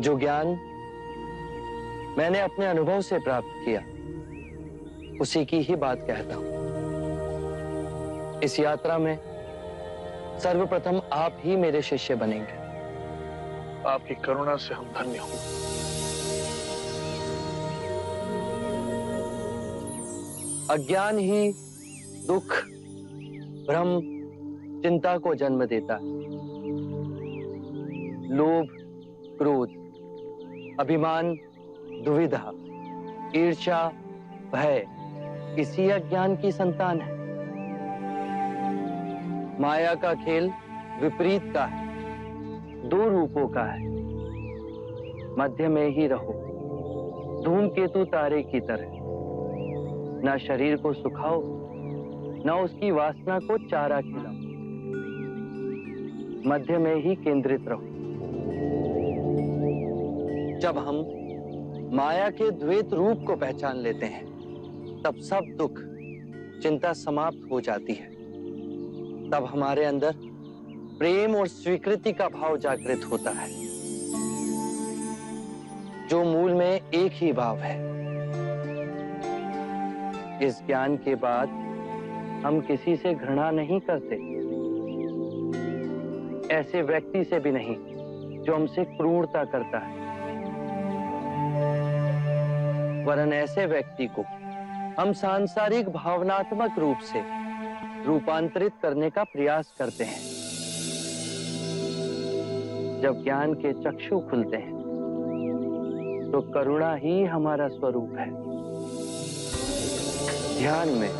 जो ज्ञान मैंने अपने अनुभव से प्राप्त किया, उसी की ही बात कहता हूं। इस यात्रा में सर्वप्रथम आप ही मेरे शिष्य बनेंगे। आपकी करुणा से हम धन्य हों। अज्ञान ही दुख, भ्रम, चिंता को जन्म देता है। लोभ, क्रोध, अभिमान, दुविधा, ईर्ष्या, भय इसी अज्ञान की संतान है। माया का खेल विपरीत का है, दो रूपों का है। मध्य में ही रहो, धूमकेतु तारे की तरह। ना शरीर को सुखाओ, ना उसकी वासना को चारा खिलाओ। मध्य में ही केंद्रित रहो। जब हम माया के द्वैत रूप को पहचान लेते हैं, तब सब दुख, चिंता समाप्त हो जाती है। तब हमारे अंदर प्रेम और स्वीकृति का भाव जागृत होता है, जो मूल में एक ही भाव है। इस ज्ञान के बाद हम किसी से घृणा नहीं करते, ऐसे व्यक्ति से भी नहीं जो हमसे क्रूरता करता है, वरन ऐसे व्यक्ति को हम सांसारिक भावनात्मक रूप से रूपांतरित करने का प्रयास करते हैं। जब ज्ञान के चक्षु खुलते हैं, तो करुणा ही हमारा स्वरूप है। ध्यान में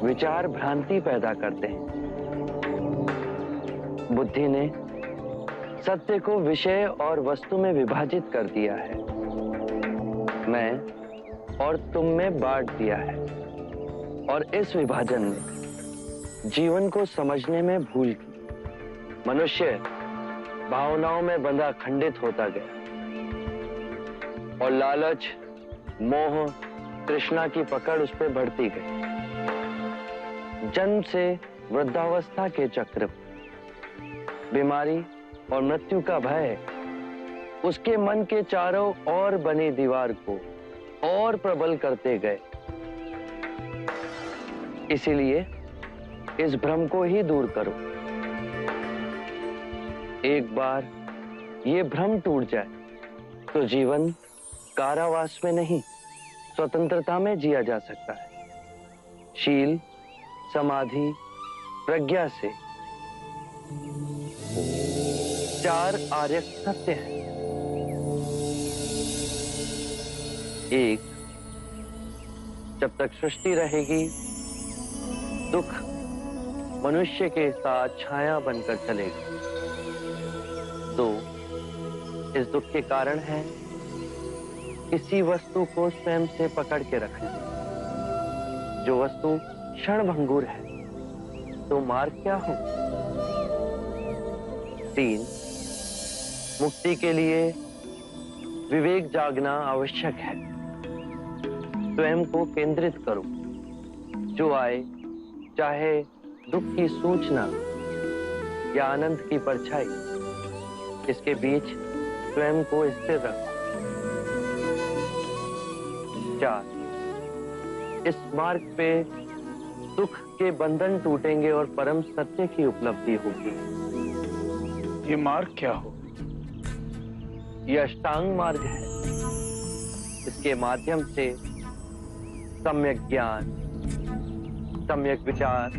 विचार भ्रांति पैदा करते हैं। बुद्धि ने सत्य को विषय और वस्तु में विभाजित कर दिया है, मैं और तुम में बांट दिया है, और इस विभाजन ने जीवन को समझने में भूल की। मनुष्य भावनाओं में बंधा खंडित होता गया, और लालच, मोह, तृष्णा की पकड़ उस पर बढ़ती गई। जन्म से वृद्धावस्था के चक्र, बीमारी और मृत्यु का भय उसके मन के चारों ओर बनी दीवार को और प्रबल करते गए। इसीलिए इस भ्रम को ही दूर करो। एक बार ये भ्रम टूट जाए तो जीवन कारावास में नहीं, स्वतंत्रता में जिया जा सकता है। शील, समाधि, प्रज्ञा से 4 आर्य सत्य है। 1, जब तक सृष्टि रहेगी, दुख मनुष्य के साथ छाया बनकर चलेगा। 2, इस दुख के कारण है किसी वस्तु को स्वयं से पकड़ के रखना। जो वस्तु क्षणभंगुर है, तो मार्ग क्या हो? 3, मुक्ति के लिए विवेक जागना आवश्यक है। स्वयं को केंद्रित करो। जो आए, चाहे दुख की सूचना या आनंद की परछाई, इसके बीच स्वयं को स्थिर रखो। 4, इस मार्ग पे दुख के बंधन टूटेंगे और परम सत्य की उपलब्धि होगी। ये मार्ग क्या हो? यह अष्टांग मार्ग है। इसके माध्यम से सम्यक ज्ञान, सम्यक विचार,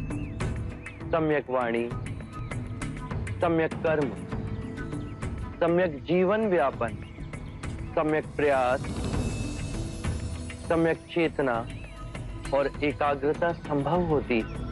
सम्यक वाणी, सम्यक कर्म, सम्यक जीवन व्यापन, सम्यक प्रयास, सम्यक चेतना और एकाग्रता संभव होती है।